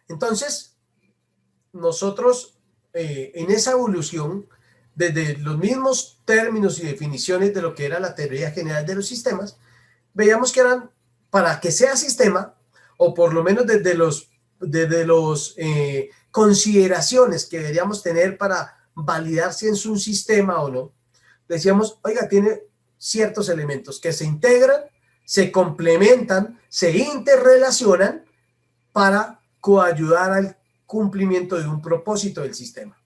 Entonces, nosotros en esa evolución, desde los mismos términos y definiciones de lo que era la teoría general de los sistemas, veíamos que eran, para que sea sistema, o por lo menos desde los consideraciones que deberíamos tener para validar si es un sistema o no, decíamos, oiga, tiene ciertos elementos que se integran, se complementan, se interrelacionan para coayudar al cumplimiento de un propósito del sistema.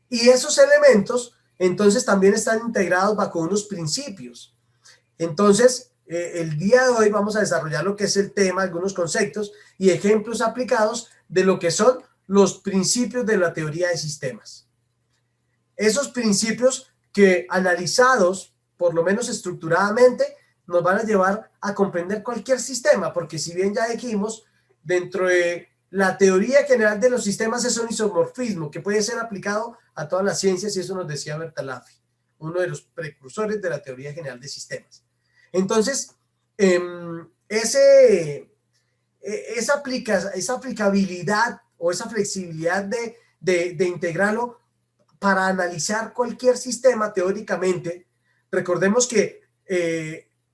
Y esos elementos, entonces, también están integrados bajo unos principios. Entonces, el día de hoy vamos a desarrollar lo que es el tema, algunos conceptos y ejemplos aplicados de lo que son los principios de la teoría de sistemas. Esos principios que, analizados, por lo menos estructuradamente, nos van a llevar a comprender cualquier sistema, porque si bien ya dijimos, dentro de la teoría general de los sistemas es un isomorfismo que puede ser aplicado a todas las ciencias, y eso nos decía Bertalanffy, uno de los precursores de la teoría general de sistemas. Entonces, esa aplicabilidad o esa flexibilidad de integrarlo para analizar cualquier sistema teóricamente, recordemos que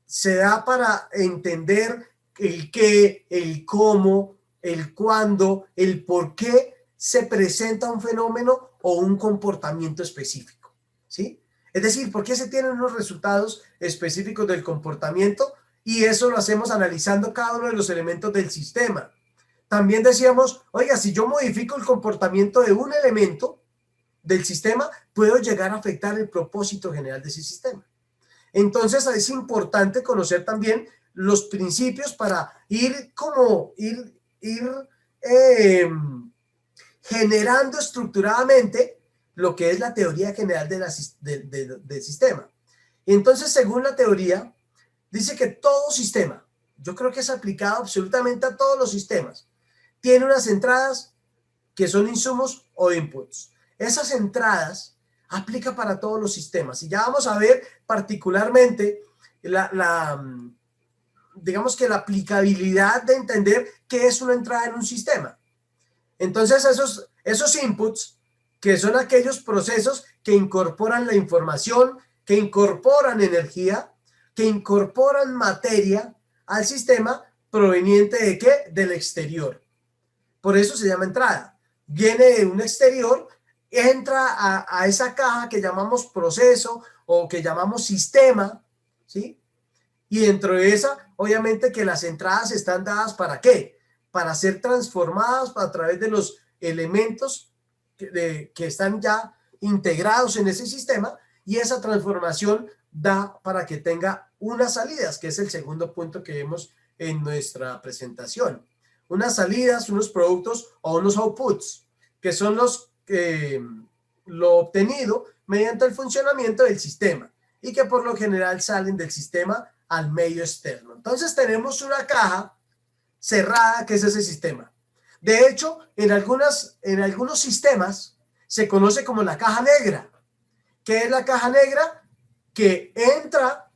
se da para entender el qué, el cómo, el cuándo, el por qué se presenta un fenómeno o un comportamiento específico, ¿sí? Es decir, por qué se tienen unos resultados específicos del comportamiento, y eso lo hacemos analizando cada uno de los elementos del sistema. También decíamos, oiga, si yo modifico el comportamiento de un elemento del sistema, puedo llegar a afectar el propósito general de ese sistema. Entonces es importante conocer también los principios para ir generando estructuradamente lo que es la teoría general del sistema. Y entonces, según la teoría, dice que todo sistema, yo creo que es aplicado absolutamente a todos los sistemas, tiene unas entradas que son insumos o inputs. Esas entradas aplica para todos los sistemas, y ya vamos a ver particularmente digamos que la aplicabilidad de entender qué es una entrada en un sistema. Entonces esos inputs, que son aquellos procesos que incorporan la información, que incorporan energía, que incorporan materia al sistema, proveniente ¿de qué? Del exterior. Por eso se llama entrada. Viene de un exterior, entra a esa caja que llamamos proceso o que llamamos sistema, ¿sí? Y dentro de esa, obviamente que las entradas están dadas ¿para qué? Para ser transformadas a través de los elementos que están ya integrados en ese sistema, y esa transformación da para que tenga unas salidas, que es el segundo punto que vemos en nuestra presentación. Unas salidas, unos productos o unos outputs, que son lo obtenido mediante el funcionamiento del sistema y que por lo general salen del sistema al medio externo. Entonces tenemos una caja cerrada que es ese sistema. De hecho, en algunos sistemas se conoce como la caja negra. ¿Qué es la caja negra? Que entra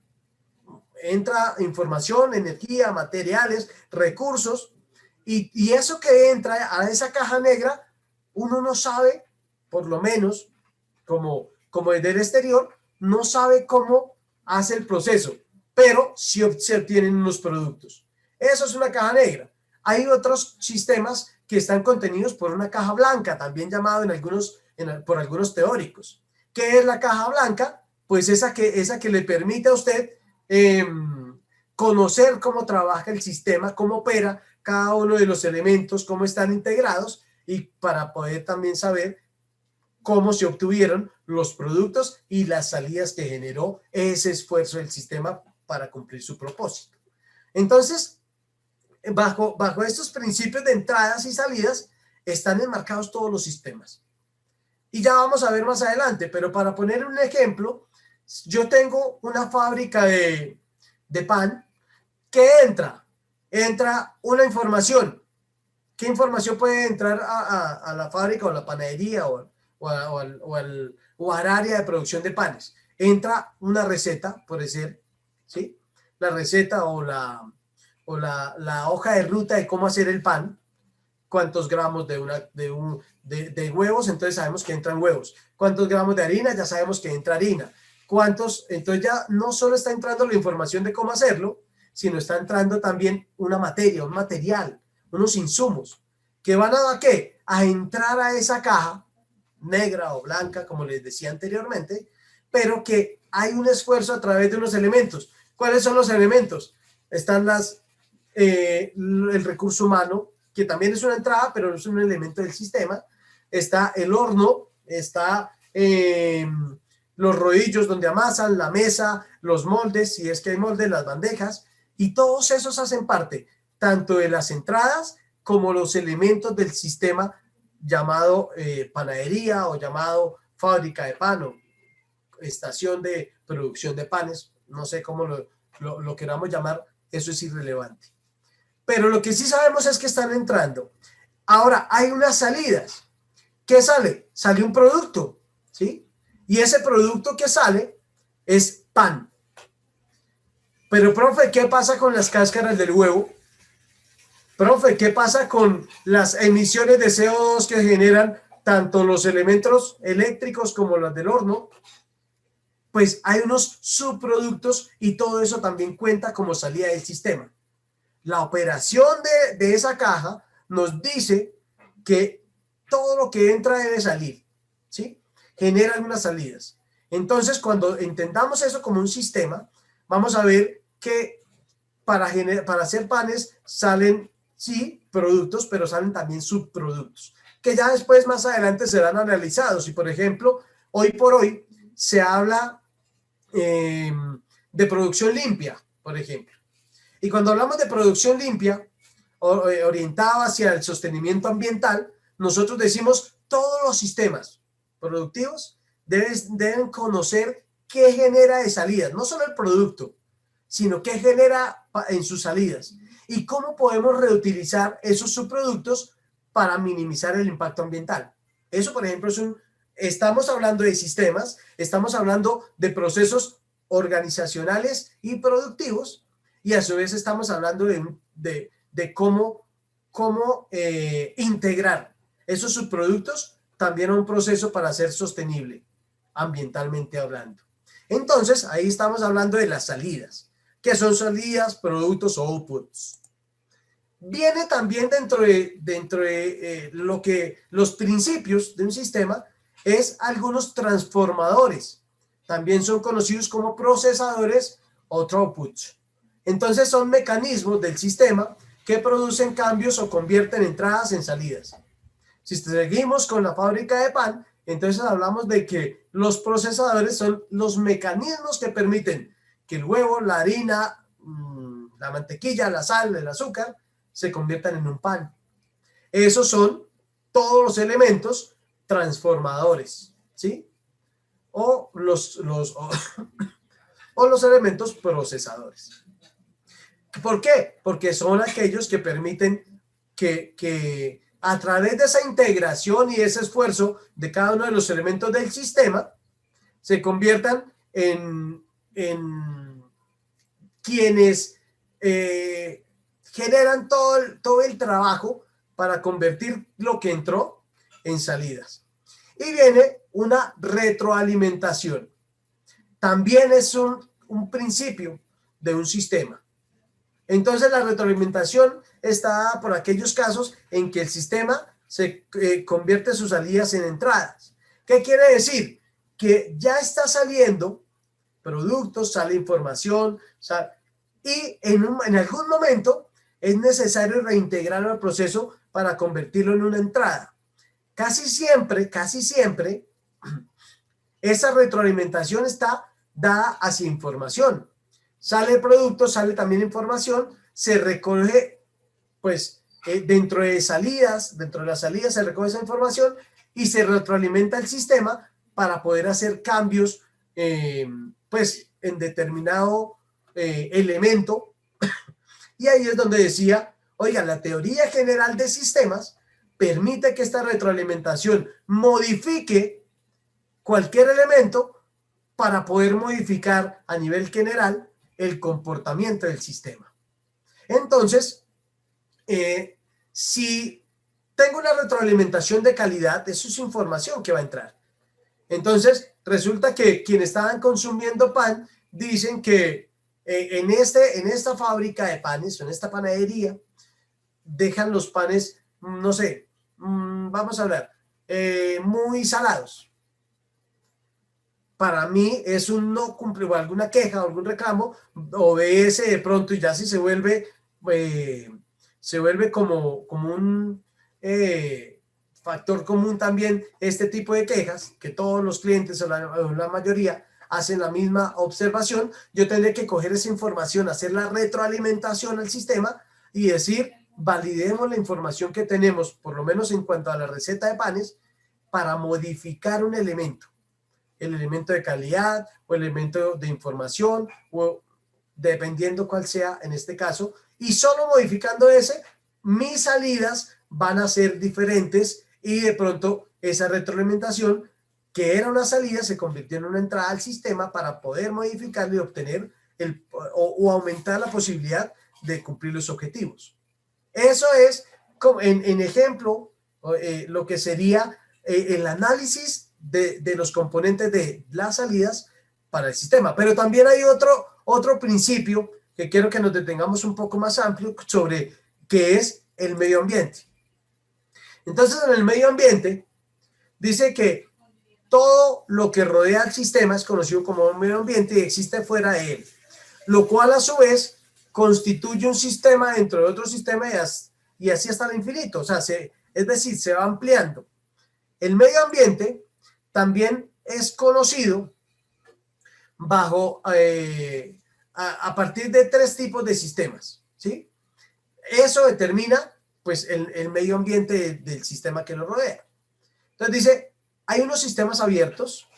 información, energía, materiales, recursos, y eso que entra a esa caja negra, uno no sabe, por lo menos, como desde el exterior, no sabe cómo hace el proceso, pero sí se obtienen unos productos. Eso es una caja negra. Hay otros sistemas que están contenidos por una caja blanca, también llamado por algunos teóricos. ¿Qué es la caja blanca? Pues esa que le permite a usted conocer cómo trabaja el sistema, cómo opera cada uno de los elementos, cómo están integrados, y para poder también saber cómo se obtuvieron los productos y las salidas que generó ese esfuerzo del sistema para cumplir su propósito. Entonces, bajo estos principios de entradas y salidas están enmarcados todos los sistemas. Y ya vamos a ver más adelante, pero para poner un ejemplo, yo tengo una fábrica de pan. ¿Qué entra? Entra una información. ¿Qué información puede entrar a la fábrica o a la panadería o al área de producción de panes? Entra una receta, por decir, ¿sí? La receta o la hoja de ruta de cómo hacer el pan, cuántos gramos de huevos, entonces sabemos que entran huevos. Cuántos gramos de harina, ya sabemos que entra harina. Cuántos, entonces ya no solo está entrando la información de cómo hacerlo, sino está entrando también una materia, un material, unos insumos, que van ¿a qué? A entrar a esa caja, negra o blanca, como les decía anteriormente, pero que hay un esfuerzo a través de unos elementos. ¿Cuáles son los elementos? Están el recurso humano, que también es una entrada, pero es un elemento del sistema. Está el horno, está los rodillos donde amasan, la mesa, los moldes, si es que hay moldes, las bandejas, y todos esos hacen parte tanto de las entradas como los elementos del sistema llamado panadería o llamado fábrica de pan o estación de producción de panes, no sé cómo lo queramos llamar, eso es irrelevante. Pero lo que sí sabemos es que están entrando. Ahora, hay unas salidas. ¿Qué sale? Sale un producto, ¿sí? Y ese producto que sale es pan. Pero, profe, ¿qué pasa con las cáscaras del huevo? Profe, ¿qué pasa con las emisiones de CO2 que generan tanto los elementos eléctricos como las del horno? Pues hay unos subproductos y todo eso también cuenta como salida del sistema. La operación de esa caja nos dice que todo lo que entra debe salir, ¿sí? Genera algunas salidas. Entonces, cuando entendamos eso como un sistema, vamos a ver que para hacer panes salen, sí, productos, pero salen también subproductos, que ya después, más adelante, serán analizados. Y, por ejemplo, hoy por hoy se habla de producción limpia, por ejemplo. Y cuando hablamos de producción limpia, orientada hacia el sostenimiento ambiental, nosotros decimos todos los sistemas productivos deben conocer qué genera de salidas, no solo el producto, sino qué genera en sus salidas y cómo podemos reutilizar esos subproductos para minimizar el impacto ambiental. Eso, por ejemplo, estamos hablando de sistemas, estamos hablando de procesos organizacionales y productivos, y a su vez estamos hablando de cómo integrar esos subproductos también a un proceso para ser sostenible, ambientalmente hablando. Entonces, ahí estamos hablando de las salidas. ¿Qué son salidas, productos o outputs? Viene también dentro de lo que los principios de un sistema es algunos transformadores. También son conocidos como procesadores o throughputs. Entonces son mecanismos del sistema que producen cambios o convierten entradas en salidas. Si seguimos con la fábrica de pan, entonces hablamos de que los procesadores son los mecanismos que permiten que el huevo, la harina, la mantequilla, la sal, el azúcar, se conviertan en un pan. Esos son todos los elementos transformadores, ¿sí? O los elementos procesadores. ¿Por qué? Porque son aquellos que permiten que a través de esa integración y ese esfuerzo de cada uno de los elementos del sistema se conviertan en quienes generan todo el trabajo para convertir lo que entró en salidas. Y viene una retroalimentación. También es un principio de un sistema. Entonces la retroalimentación está por aquellos casos en que el sistema se convierte sus salidas en entradas. ¿Qué quiere decir? Que ya está saliendo productos, sale información, y en algún momento es necesario reintegrarlo al proceso para convertirlo en una entrada. Casi siempre, esa retroalimentación está dada hacia información. Sale el producto, sale también información, se recoge, pues, dentro de las salidas se recoge esa información y se retroalimenta el sistema para poder hacer cambios, pues, en determinado elemento. Y ahí es donde decía, oiga, la teoría general de sistemas permite que esta retroalimentación modifique cualquier elemento para poder modificar a nivel general el comportamiento del sistema. Entonces, si tengo una retroalimentación de calidad, eso es información que va a entrar. Entonces, resulta que quienes estaban consumiendo pan dicen que en esta fábrica de panes, en esta panadería, dejan los panes, no sé, vamos a hablar, muy salados. Para mí es un no cumplir alguna queja o algún reclamo, obedece de pronto y ya si se vuelve como un factor común también este tipo de quejas, que todos los clientes o la mayoría hacen la misma observación. Yo tendré que coger esa información, hacer la retroalimentación al sistema y decir, validemos la información que tenemos, por lo menos en cuanto a la receta de panes, para modificar un elemento, el elemento de calidad o el elemento de información, o dependiendo cuál sea en este caso, y solo modificando ese, mis salidas van a ser diferentes y de pronto esa retroalimentación que era una salida se convirtió en una entrada al sistema para poder modificarlo y obtener o aumentar la posibilidad de cumplir los objetivos. Eso es, en ejemplo, lo que sería el análisis de los componentes de las salidas para el sistema. Pero también hay otro principio que quiero que nos detengamos un poco más amplio sobre qué es el medio ambiente. Entonces, en el medio ambiente dice que todo lo que rodea al sistema es conocido como medio ambiente y existe fuera de él, lo cual a su vez constituye un sistema dentro de otro sistema y así hasta el infinito. O sea, es decir, se va ampliando. El medio ambiente también es conocido bajo a partir de 3 tipos de sistemas, ¿sí? Eso determina pues el medio ambiente del sistema que lo rodea. Entonces dice, hay unos sistemas abiertos,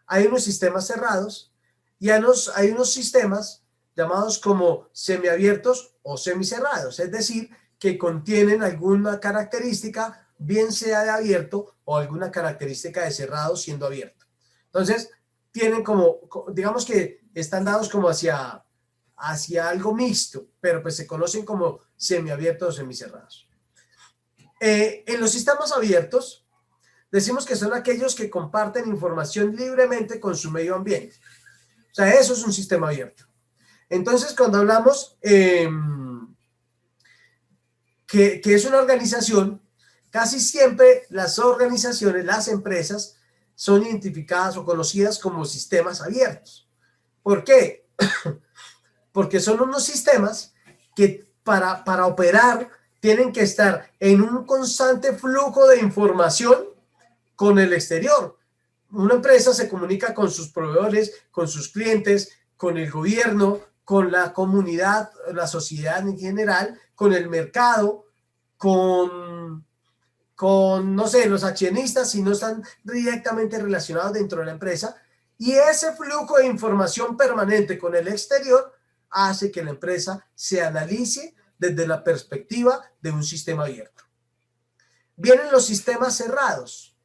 hay unos sistemas cerrados y hay unos sistemas llamados como semiabiertos o semicerrados, es decir, que contienen alguna característica, bien sea de abierto o alguna característica de cerrado siendo abierto. Entonces, tienen digamos que están dados como hacia algo mixto, pero pues se conocen como semiabiertos o semicerrados. En los sistemas abiertos, decimos que son aquellos que comparten información libremente con su medio ambiente. O sea, eso es un sistema abierto. Entonces, cuando hablamos que es una organización, casi siempre las organizaciones, las empresas, son identificadas o conocidas como sistemas abiertos. ¿Por qué? Porque son unos sistemas que para operar tienen que estar en un constante flujo de información con el exterior. Una empresa se comunica con sus proveedores, con sus clientes, con el gobierno, con la comunidad, la sociedad en general, con el mercado, con no sé, los accionistas si no están directamente relacionados dentro de la empresa. Y ese flujo de información permanente con el exterior hace que la empresa se analice desde la perspectiva de un sistema abierto. Vienen los sistemas cerrados.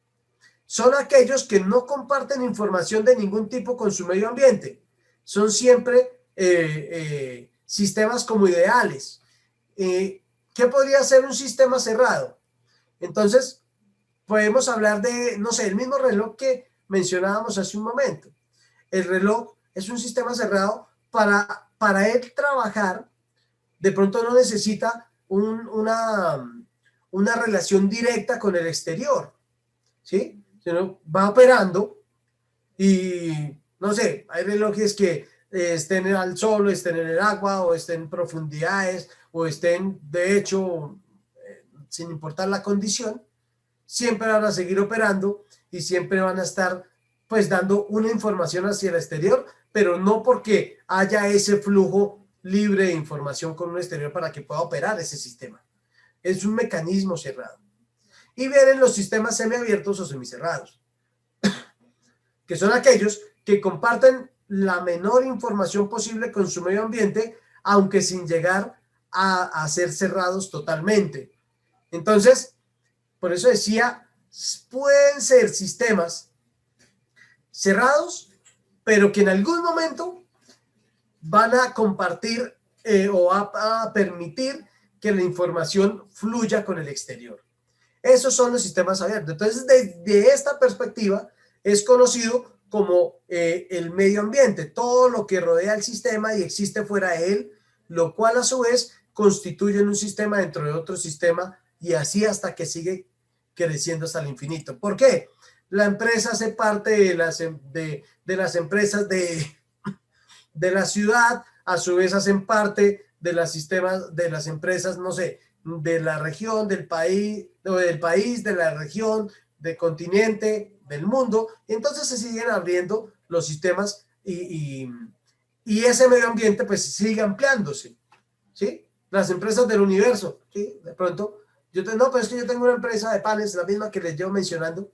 Son aquellos que no comparten información de ningún tipo con su medio ambiente. Son siempre sistemas como ideales. ¿Qué podría ser un sistema cerrado? Entonces, podemos hablar de, no sé, el mismo reloj que mencionábamos hace un momento. El reloj es un sistema cerrado para él trabajar. De pronto no necesita una relación directa con el exterior, ¿sí? Sino va operando y, no sé, hay relojes que estén al sol, o estén en el agua, o estén en profundidades, o estén, de hecho, sin importar la condición, siempre van a seguir operando y siempre van a estar, pues, dando una información hacia el exterior, pero no porque haya ese flujo libre de información con un exterior para que pueda operar ese sistema. Es un mecanismo cerrado. Y vienen los sistemas semiabiertos o semicerrados, que son aquellos que comparten la menor información posible con su medio ambiente, aunque sin llegar a ser cerrados totalmente. Entonces, por eso decía, pueden ser sistemas cerrados, pero que en algún momento van a compartir o a permitir que la información fluya con el exterior. Esos son los sistemas abiertos. Entonces, desde esta perspectiva, es conocido como el medio ambiente, todo lo que rodea el sistema y existe fuera de él, lo cual a su vez constituye un sistema dentro de otro sistema y así hasta que sigue creciendo hasta el infinito. ¿Por qué? La empresa hace parte de las empresas de la ciudad, a su vez hacen parte de los sistemas de las empresas, no sé, de la región, del país, de la región, del continente, del mundo, y entonces se siguen abriendo los sistemas y ese medio ambiente pues sigue ampliándose, ¿sí? Las empresas del universo, ¿sí? De pronto, no, pero es que yo tengo una empresa de panes, la misma que les llevo mencionando,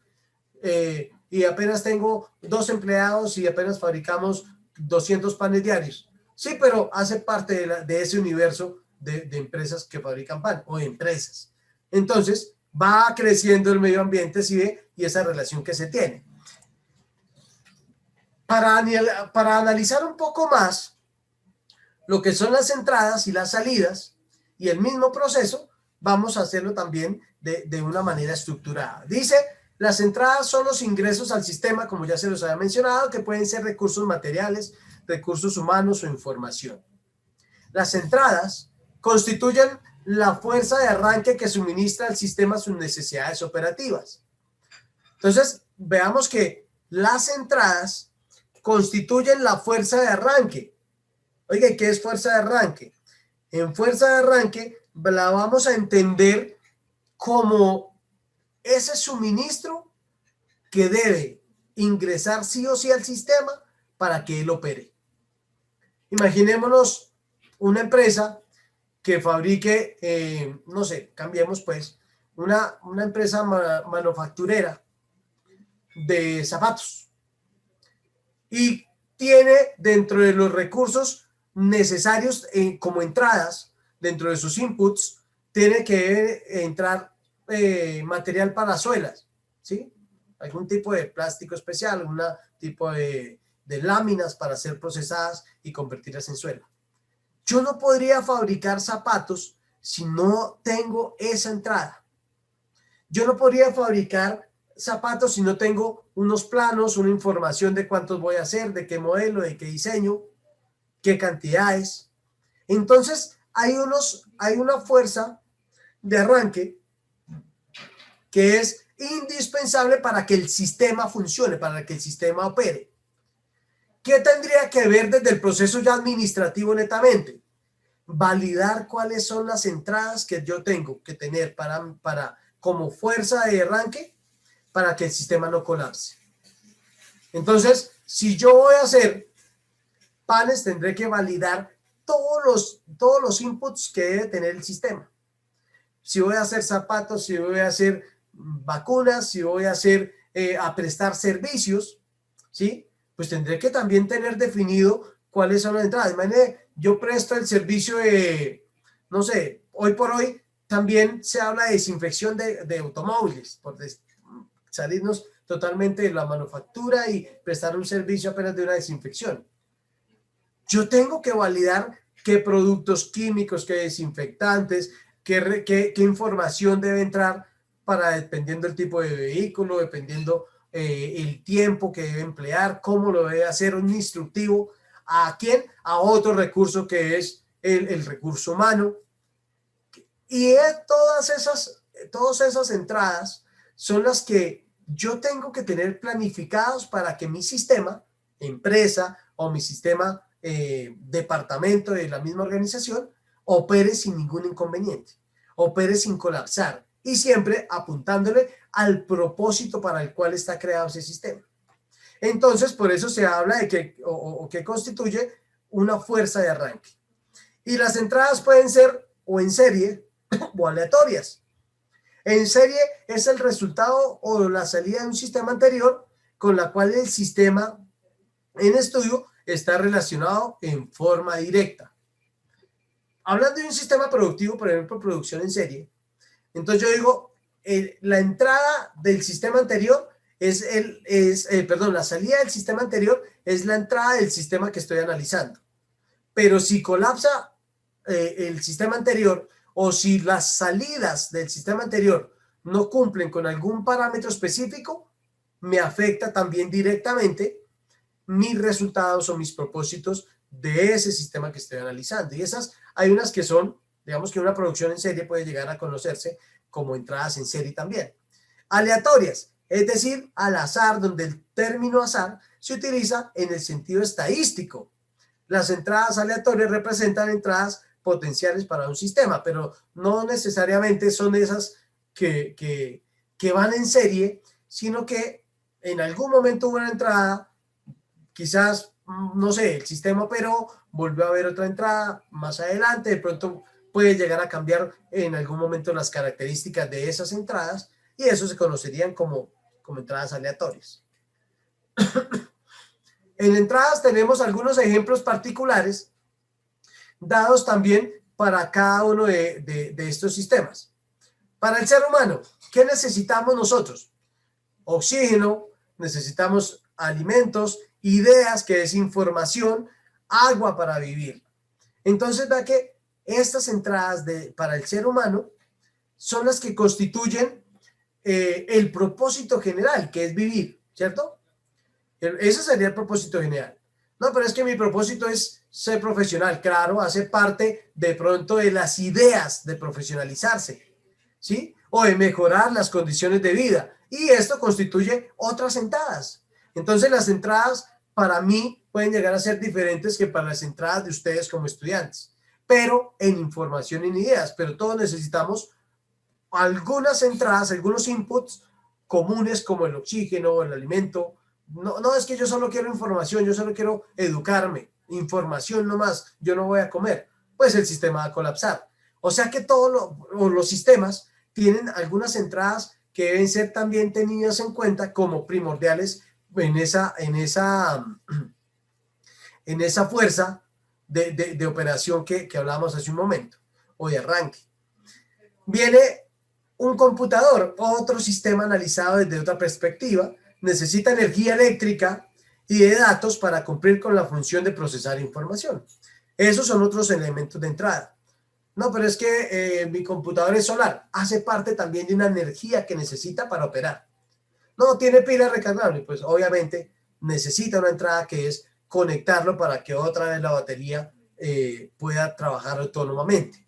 y apenas tengo 2 empleados y apenas fabricamos 200 panes diarios. Sí, pero hace parte de ese universo de empresas que fabrican pan o empresas. Entonces, va creciendo el medio ambiente, ¿sí ve? Y esa relación que se tiene. Para analizar un poco más lo que son las entradas y las salidas y el mismo proceso, vamos a hacerlo también de una manera estructurada. Dice, las entradas son los ingresos al sistema, como ya se los había mencionado, que pueden ser recursos materiales, recursos humanos o información. Las entradas constituyen la fuerza de arranque que suministra al sistema sus necesidades operativas. Entonces, veamos que las entradas constituyen la fuerza de arranque. Oiga, ¿qué es fuerza de arranque? En fuerza de arranque la vamos a entender como ese suministro que debe ingresar sí o sí al sistema para que él opere. Imaginémonos una empresa que fabrique, no sé, cambiemos pues, una empresa manufacturera de zapatos y tiene dentro de los recursos necesarios como entradas, dentro de sus inputs, tiene que entrar material para suelas, ¿sí? Algún tipo de plástico especial, algún tipo de láminas para ser procesadas y convertirlas en suela. Yo no podría fabricar zapatos si no tengo esa entrada. Yo no podría fabricar zapatos si no tengo unos planos, una información de cuántos voy a hacer, de qué modelo, de qué diseño, qué cantidades. Entonces, hay una fuerza de arranque que es indispensable para que el sistema funcione, para que el sistema opere. ¿Qué tendría que ver desde el proceso ya administrativo netamente? Validar cuáles son las entradas que yo tengo que tener como fuerza de arranque para que el sistema no colapse. Entonces, si yo voy a hacer panes, tendré que validar todos los inputs que debe tener el sistema. Si voy a hacer zapatos, si voy a hacer vacunas, si voy a prestar servicios, ¿sí? Pues tendré que también tener definido cuáles son las entradas. Imagínate, yo presto el servicio de, no sé, hoy por hoy también se habla de desinfección de automóviles, por salirnos totalmente de la manufactura y prestar un servicio apenas de una desinfección. Yo tengo que validar qué productos químicos, qué desinfectantes, qué información debe entrar dependiendo del tipo de vehículo, dependiendo el tiempo que debe emplear, cómo lo debe hacer, un instructivo. ¿A quién? A otro recurso que es el recurso humano. Y todas esas entradas son las que yo tengo que tener planificados para que mi sistema, empresa o mi sistema departamento de la misma organización, opere sin ningún inconveniente, opere sin colapsar y siempre apuntándole al propósito para el cual está creado ese sistema. Entonces, por eso se habla de que constituye una fuerza de arranque. Y las entradas pueden ser o en serie o aleatorias. En serie es el resultado o la salida de un sistema anterior con la cual el sistema en estudio está relacionado en forma directa. Hablando de un sistema productivo, por ejemplo, producción en serie, entonces yo digo, la entrada del sistema anterior la salida del sistema anterior es la entrada del sistema que estoy analizando. Pero si colapsa el sistema anterior o si las salidas del sistema anterior no cumplen con algún parámetro específico, me afecta también directamente mis resultados o mis propósitos de ese sistema que estoy analizando. Y esas, hay unas que son, digamos que una producción en serie puede llegar a conocerse como entradas en serie también. Aleatorias, es decir, al azar, donde el término azar se utiliza en el sentido estadístico. Las entradas aleatorias representan entradas potenciales para un sistema, pero no necesariamente son esas que van en serie, sino que en algún momento hubo una entrada, quizás, no sé, el sistema operó, volvió a haber otra entrada más adelante, de pronto puede llegar a cambiar en algún momento las características de esas entradas y eso se conocerían como entradas aleatorias. En entradas tenemos algunos ejemplos particulares dados también para cada uno de estos sistemas. Para el ser humano, ¿qué necesitamos nosotros? Oxígeno, necesitamos alimentos, ideas, que es información, agua para vivir. Entonces, vea que estas entradas para el ser humano son las que constituyen el propósito general, que es vivir, ¿cierto? Ese sería el propósito general. No, pero es que mi propósito es ser profesional. Claro, hace parte de pronto de las ideas de profesionalizarse, ¿sí? O de mejorar las condiciones de vida. Y esto constituye otras entradas. Entonces las entradas para mí pueden llegar a ser diferentes que para las entradas de ustedes como estudiantes, pero en información y en ideas. Pero todos necesitamos algunas entradas, algunos inputs comunes como el oxígeno, el alimento. No es que yo solo quiero información, yo solo quiero educarme, información nomás, yo no voy a comer. Pues el sistema va a colapsar. O sea que todos los sistemas tienen algunas entradas que deben ser también tenidas en cuenta como primordiales en esa fuerza de operación que hablábamos hace un momento, o de arranque. Viene un computador, otro sistema analizado desde otra perspectiva, necesita energía eléctrica y de datos para cumplir con la función de procesar información. Esos son otros elementos de entrada. No, pero es que mi computador es solar, hace parte también de una energía que necesita para operar. No, tiene pila recargable, pues obviamente necesita una entrada que es conectarlo para que otra vez la batería pueda trabajar autónomamente.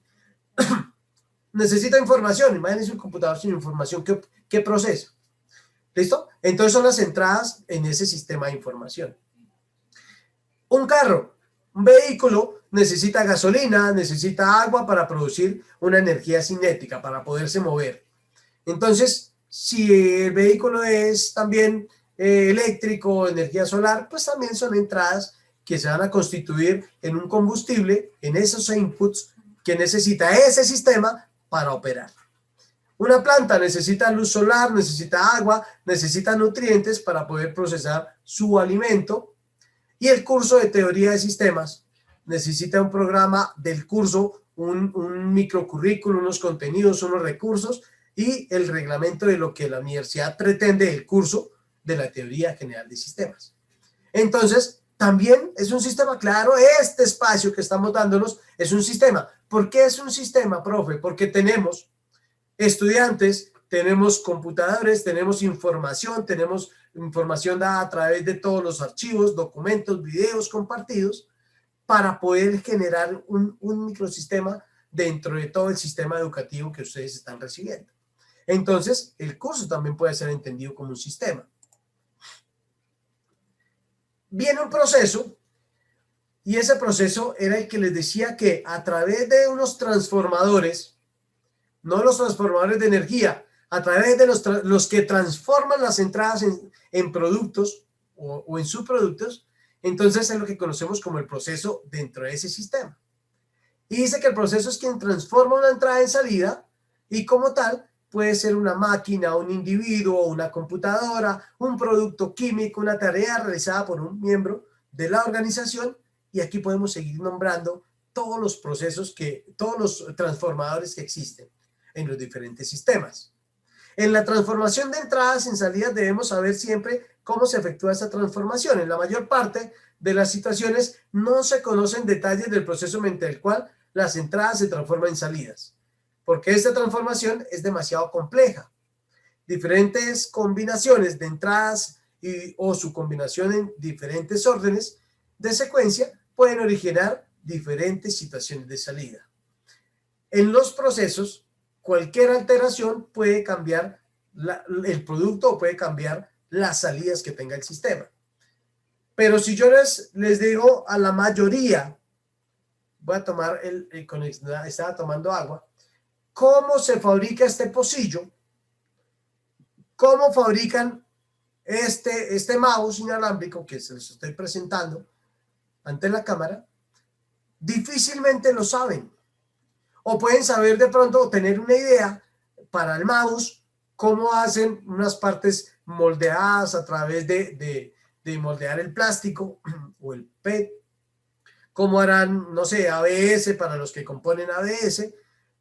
Necesita información, imagínense un computador sin información, ¿qué procesa? ¿Listo? Entonces son las entradas en ese sistema de información. Un carro, un vehículo necesita gasolina, necesita agua para producir una energía cinética, para poderse mover. Entonces, si el vehículo es también eléctrico, energía solar, pues también son entradas que se van a constituir en un combustible, en esos inputs que necesita ese sistema para operar. Una planta necesita luz solar, necesita agua, necesita nutrientes para poder procesar su alimento. Y el curso de teoría de sistemas necesita un programa del curso, un microcurrículo, unos contenidos, unos recursos y el reglamento de lo que la universidad pretende del curso de la teoría general de sistemas. Entonces, también es un sistema, claro, este espacio que estamos dándonos es un sistema. ¿Por qué es un sistema, profe? Porque tenemos estudiantes, tenemos computadores, tenemos información dada a través de todos los archivos, documentos, videos compartidos para poder generar un microsistema dentro de todo el sistema educativo que ustedes están recibiendo. Entonces, el curso también puede ser entendido como un sistema. Viene un proceso y ese proceso era el que les decía que a través de unos transformadores, no los transformadores de energía, a través de los que transforman las entradas en productos o en subproductos, entonces es lo que conocemos como el proceso dentro de ese sistema. Y dice que el proceso es quien transforma una entrada en salida y como tal puede ser una máquina, un individuo, una computadora, un producto químico, una tarea realizada por un miembro de la organización y aquí podemos seguir nombrando todos los procesos todos los transformadores que existen en los diferentes sistemas. En la transformación de entradas en salidas debemos saber siempre cómo se efectúa esa transformación. En la mayor parte de las situaciones no se conocen detalles del proceso mediante el cual las entradas se transforman en salidas, porque esta transformación es demasiado compleja. diferentes combinaciones de entradas o su combinación en diferentes órdenes de secuencia pueden originar diferentes situaciones de salida. En los procesos, cualquier alteración puede cambiar el producto o puede cambiar las salidas que tenga el sistema. Pero si yo les digo a la mayoría, voy a tomar estaba tomando agua, ¿cómo se fabrica este pocillo? ¿Cómo fabrican este mouse inalámbrico que se les estoy presentando ante la cámara? Difícilmente lo saben. O pueden saber de pronto o tener una idea para el mouse, cómo hacen unas partes moldeadas a través de moldear el plástico o el PET, cómo harán, no sé, ABS para los que componen ABS,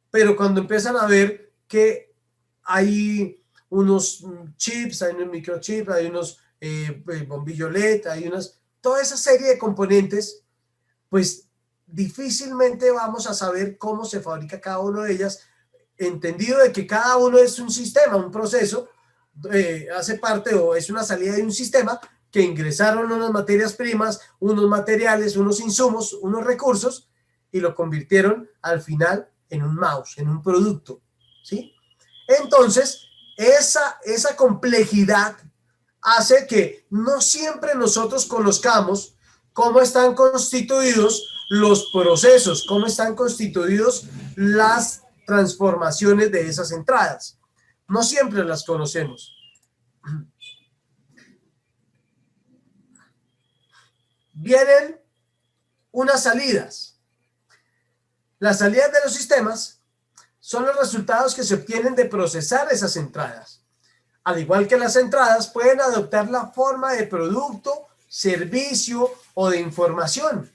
pero cuando empiezan a ver que hay unos chips, hay unos microchips, hay unos bombillo LED, toda esa serie de componentes, pues difícilmente vamos a saber cómo se fabrica cada una de ellas, entendido de que cada uno es un sistema, un proceso, hace parte o es una salida de un sistema que ingresaron unas materias primas, unos materiales, unos insumos, unos recursos y lo convirtieron al final en un mouse, en un producto, ¿sí? Entonces, esa complejidad hace que no siempre nosotros conozcamos cómo están constituidos los procesos, cómo están constituidos las transformaciones de esas entradas. No siempre las conocemos. Vienen unas salidas. Las salidas de los sistemas son los resultados que se obtienen de procesar esas entradas. Al igual que las entradas, pueden adoptar la forma de producto, servicio o de información.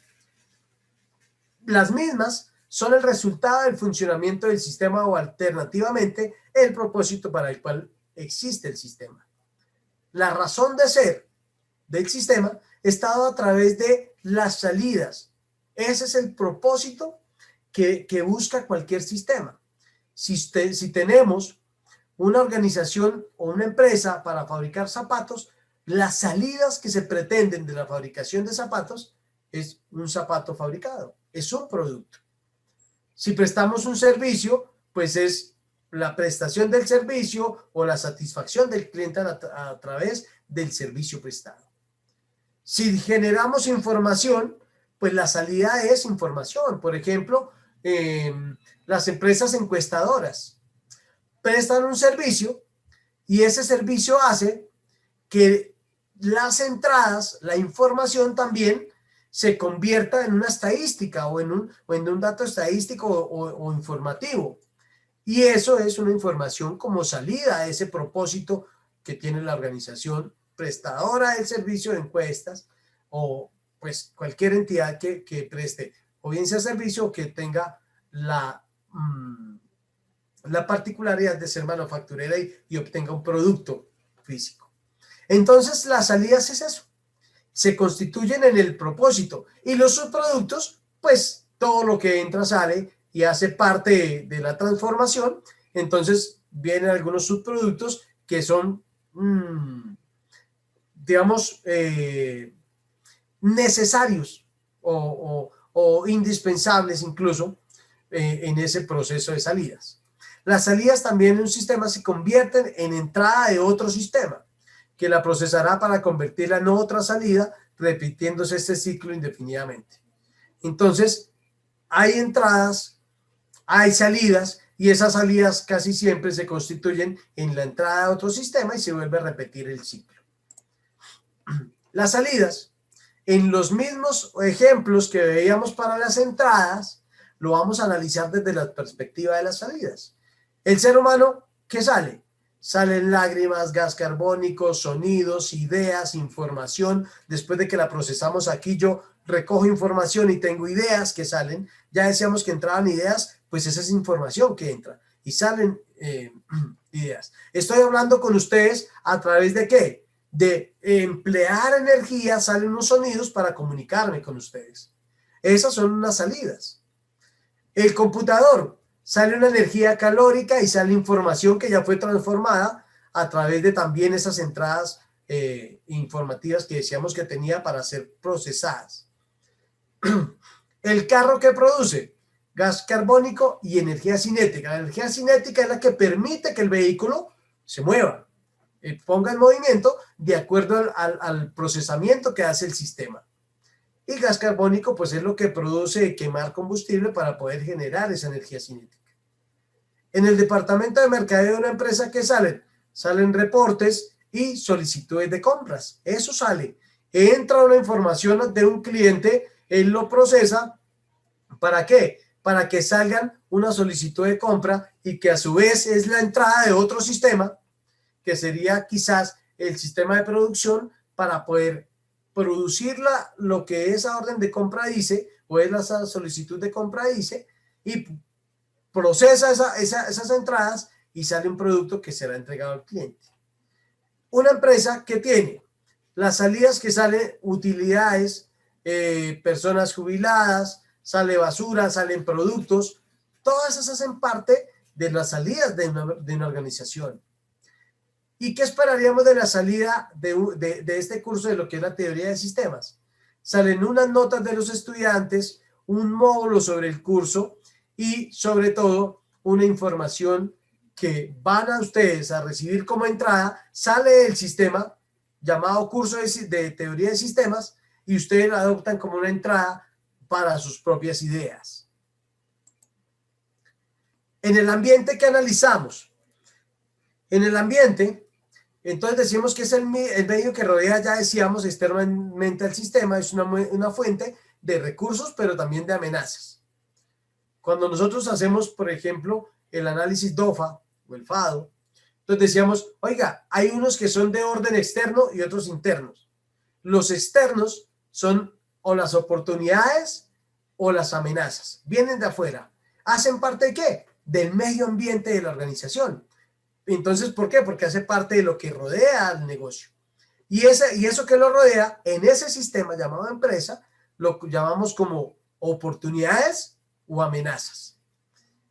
Las mismas son el resultado del funcionamiento del sistema o alternativamente el propósito para el cual existe el sistema. La razón de ser del sistema está dado a través de las salidas. Ese es el propósito que busca cualquier sistema. Si tenemos una organización o una empresa para fabricar zapatos, las salidas que se pretenden de la fabricación de zapatos es un zapato fabricado, es un producto. Si prestamos un servicio, pues es la prestación del servicio o la satisfacción del cliente a través del servicio prestado. Si generamos información, pues la salida es información. Por ejemplo, las empresas encuestadoras prestan un servicio y ese servicio hace que las entradas, la información también se convierta en una estadística o en un dato estadístico o informativo. Y eso es una información como salida a ese propósito que tiene la organización prestadora del servicio de encuestas o pues cualquier entidad que preste o bien sea servicio o que tenga la particularidad de ser manufacturera y obtenga un producto físico. Entonces, las salidas es eso. Se constituyen en el propósito y los subproductos, pues todo lo que entra sale y hace parte de la transformación. Entonces, vienen algunos subproductos que son, digamos, necesarios o indispensables incluso en ese proceso de salidas. Las salidas también en un sistema se convierten en entrada de otro sistema que la procesará para convertirla en otra salida, repitiéndose este ciclo indefinidamente. Entonces, hay entradas, hay salidas, y esas salidas casi siempre se constituyen en la entrada de otro sistema y se vuelve a repetir el ciclo. Las salidas, en los mismos ejemplos que veíamos para las entradas, lo vamos a analizar desde la perspectiva de las salidas. El ser humano, ¿qué sale? Salen lágrimas, gas carbónico, sonidos, ideas, información. Después de que la procesamos aquí, yo recojo información y tengo ideas que salen. Ya decíamos que entraban ideas, pues esa es información que entra. Y salen ideas. Estoy hablando con ustedes a través de ¿qué? De emplear energía, salen unos sonidos para comunicarme con ustedes. Esas son unas salidas. El computador, sale una energía calórica y sale información que ya fue transformada a través de también esas entradas informativas que decíamos que tenía para ser procesadas. ¿El carro qué produce? Gas carbónico y energía cinética. La energía cinética es la que permite que el vehículo se mueva, ponga en movimiento de acuerdo al procesamiento que hace el sistema. Y gas carbónico pues es lo que produce quemar combustible para poder generar esa energía cinética. En el departamento de mercadeo de una empresa, ¿qué salen? Salen reportes y solicitudes de compras. Eso sale. Entra una información de un cliente, él lo procesa. ¿Para qué? Para que salgan una solicitud de compra y que a su vez es la entrada de otro sistema, que sería quizás el sistema de producción para poder producir lo que esa orden de compra dice o es la solicitud de compra dice y procesa esas entradas y sale un producto que será entregado al cliente. Una empresa que tiene las salidas que salen utilidades, personas jubiladas, sale basura, salen productos, todas esas hacen parte de las salidas de una organización. ¿Y qué esperaríamos de la salida de este curso de lo que es la teoría de sistemas? Salen unas notas de los estudiantes, un módulo sobre el curso y sobre todo una información que van a ustedes a recibir como entrada, sale del sistema llamado curso de teoría de sistemas y ustedes lo adoptan como una entrada para sus propias ideas. En el ambiente que analizamos, en el ambiente, entonces decimos que es el medio que rodea, ya decíamos, externamente al sistema, es una fuente de recursos, pero también de amenazas. Cuando nosotros hacemos, por ejemplo, el análisis DOFA o el FADO, entonces decíamos, oiga, hay unos que son de orden externo y otros internos. Los externos son o las oportunidades o las amenazas. Vienen de afuera. ¿Hacen parte de qué? Del medio ambiente de la organización. Entonces, ¿por qué? Porque hace parte de lo que rodea al negocio. Y eso que lo rodea, en ese sistema llamado empresa, lo llamamos como oportunidades o amenazas.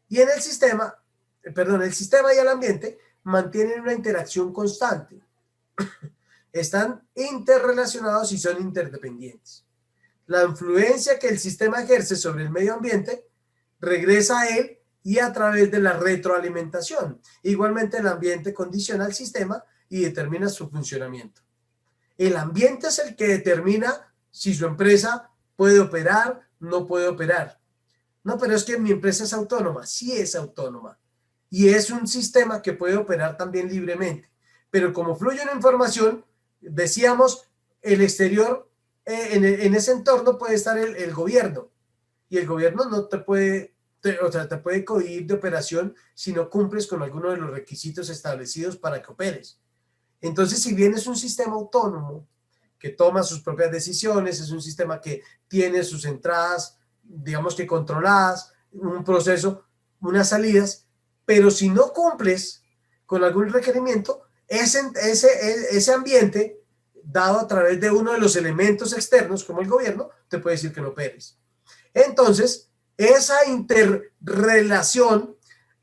Y en el sistema y el ambiente mantienen una interacción constante. Están interrelacionados y son interdependientes. La influencia que el sistema ejerce sobre el medio ambiente regresa a él y a través de la retroalimentación. Igualmente el ambiente condiciona al sistema y determina su funcionamiento. El ambiente es el que determina si su empresa puede operar, no puede operar. No, pero es que mi empresa es autónoma. Sí es autónoma. Y es un sistema que puede operar también libremente. Pero como fluye una información, decíamos, el exterior, en ese entorno puede estar el gobierno. Y el gobierno no te puede, te puede cohibir de operación si no cumples con alguno de los requisitos establecidos para que operes. Entonces, si bien es un sistema autónomo que toma sus propias decisiones, es un sistema que tiene sus entradas, digamos que controladas, un proceso, unas salidas, pero si no cumples con algún requerimiento, ese ambiente, dado a través de uno de los elementos externos, como el gobierno, te puede decir que no operes. Entonces, esa interrelación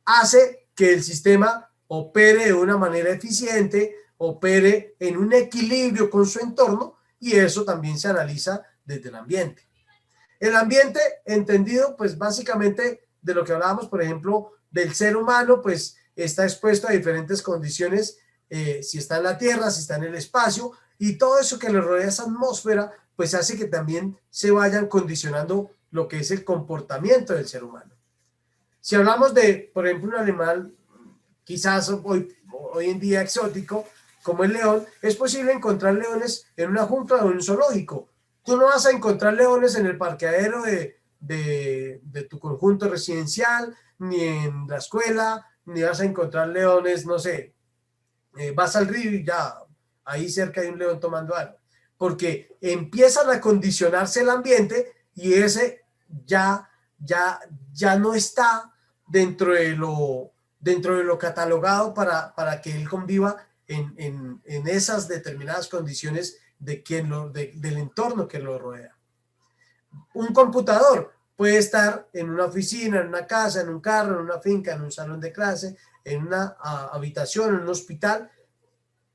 hace que el sistema opere de una manera eficiente, opere en un equilibrio con su entorno y eso también se analiza desde el ambiente. El ambiente entendido pues básicamente de lo que hablábamos, por ejemplo, del ser humano, pues está expuesto a diferentes condiciones, si está en la Tierra, si está en el espacio y todo eso que le rodea esa atmósfera pues hace que también se vayan condicionando lo que es el comportamiento del ser humano. Si hablamos de, por ejemplo, un animal quizás hoy en día exótico, como el león, es posible encontrar leones en una jungla o en un zoológico. Tú no vas a encontrar leones en el parqueadero de tu conjunto residencial, ni en la escuela, ni vas a encontrar leones, no sé, vas al río y ya, ahí cerca hay un león tomando agua. Porque empiezan a condicionarse el ambiente y ese ya no está dentro de lo catalogado para que él conviva en esas determinadas condiciones del entorno que lo rodea. Un computador puede estar en una oficina, en una casa, en un carro, en una finca, en un salón de clase, en una habitación, en un hospital,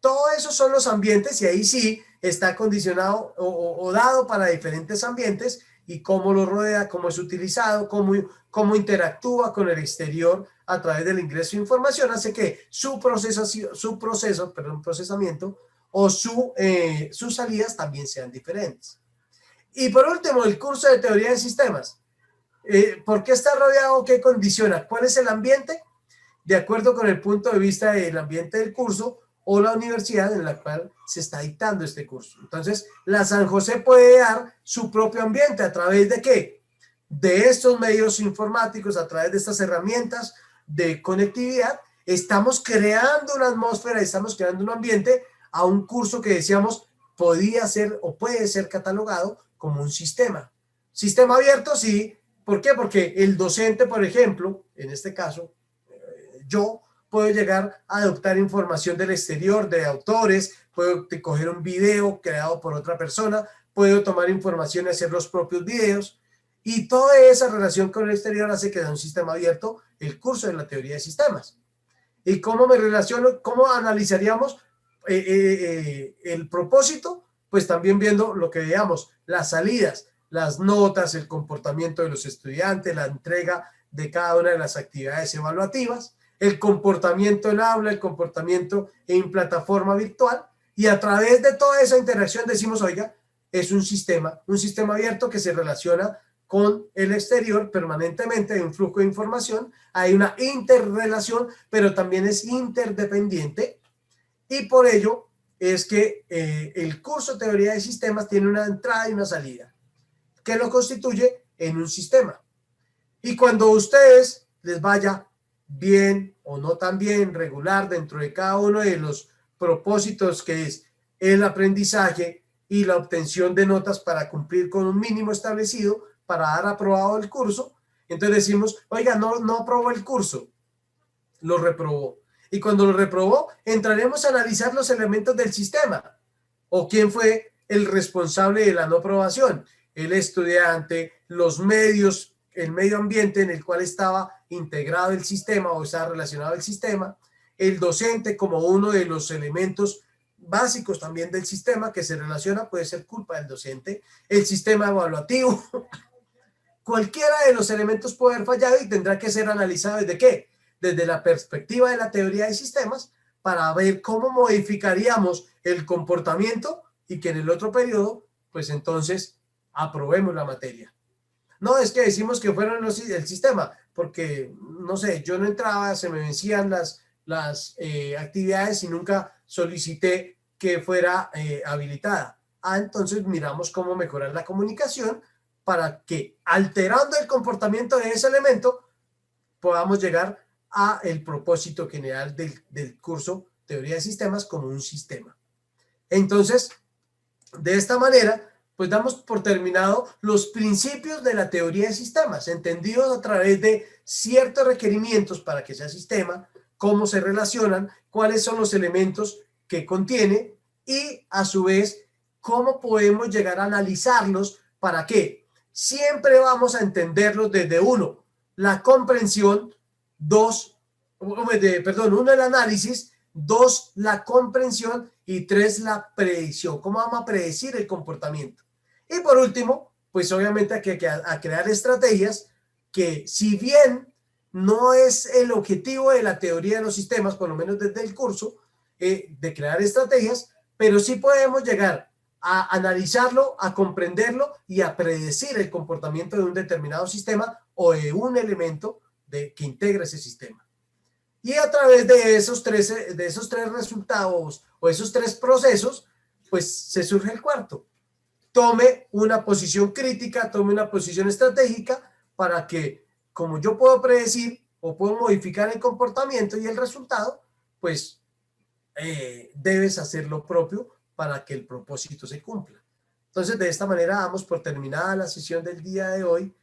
Todo eso son los ambientes y ahí sí está condicionado o dado para diferentes ambientes y cómo lo rodea, cómo es utilizado, cómo interactúa con el exterior a través del ingreso de información, hace que su procesamiento o sus salidas también sean diferentes. Y por último, el curso de teoría de sistemas. ¿Por qué está rodeado? ¿Qué condiciona? ¿Cuál es el ambiente? De acuerdo con el punto de vista del ambiente del curso o la universidad en la cual se está dictando este curso. Entonces, la San José puede dar su propio ambiente a través de ¿qué? De estos medios informáticos, a través de estas herramientas de conectividad, estamos creando una atmósfera, estamos creando un ambiente a un curso que decíamos podía ser o puede ser catalogado como un sistema. Sistema abierto, sí. ¿Por qué? Porque el docente, por ejemplo, en este caso, yo puedo llegar a adoptar información del exterior, de autores, puedo coger un video creado por otra persona, puedo tomar información y hacer los propios videos, y toda esa relación con el exterior hace que sea un sistema abierto el curso de la teoría de sistemas. ¿Y cómo me relaciono? ¿Cómo analizaríamos el propósito? Pues también viendo lo que veamos, las salidas, las notas, el comportamiento de los estudiantes, la entrega de cada una de las actividades evaluativas, el comportamiento en aula, el comportamiento en plataforma virtual, y a través de toda esa interacción decimos, oiga, es un sistema abierto que se relaciona con el exterior permanentemente, hay un flujo de información, hay una interrelación, pero también es interdependiente, y por ello es que el curso Teoría de Sistemas tiene una entrada y una salida, que lo constituye en un sistema. Y cuando a ustedes les vaya bien o no tan bien, regular dentro de cada uno de los propósitos que es el aprendizaje y la obtención de notas para cumplir con un mínimo establecido para dar aprobado el curso, entonces decimos, oiga, no aprobó el curso, lo reprobó. Y cuando lo reprobó, entraremos a analizar los elementos del sistema o quién fue el responsable de la no aprobación, el estudiante, los medios, el medio ambiente en el cual estaba integrado el sistema o estaba relacionado el sistema, el docente como uno de los elementos básicos también del sistema que se relaciona, puede ser culpa del docente, el sistema evaluativo, cualquiera de los elementos puede haber fallado y tendrá que ser analizado desde ¿qué? Desde la perspectiva de la teoría de sistemas para ver cómo modificaríamos el comportamiento y que en el otro periodo, pues entonces aprobemos la materia. No es que decimos que fueron el sistema, porque, no sé, yo no entraba, se me vencían las actividades y nunca solicité que fuera habilitada. Entonces miramos cómo mejorar la comunicación para que alterando el comportamiento de ese elemento podamos llegar a el propósito general del curso Teoría de Sistemas como un sistema. Entonces, de esta manera, pues damos por terminado los principios de la teoría de sistemas, entendidos a través de ciertos requerimientos para que sea sistema, cómo se relacionan, cuáles son los elementos que contiene y a su vez cómo podemos llegar a analizarlos para que siempre vamos a entenderlos desde uno, la comprensión, uno, el análisis, dos, la comprensión y tres, la predicción. ¿Cómo vamos a predecir el comportamiento? Y por último, pues obviamente hay que crear estrategias que si bien no es el objetivo de la teoría de los sistemas, por lo menos desde el curso, de crear estrategias, pero sí podemos llegar a analizarlo, a comprenderlo y a predecir el comportamiento de un determinado sistema o de un elemento que integra ese sistema. Y a través de esos tres resultados o esos tres procesos, pues se surge el cuarto. Tome una posición crítica, tome una posición estratégica para que, como yo puedo predecir o puedo modificar el comportamiento y el resultado, pues debes hacer lo propio para que el propósito se cumpla. Entonces, de esta manera damos por terminada la sesión del día de hoy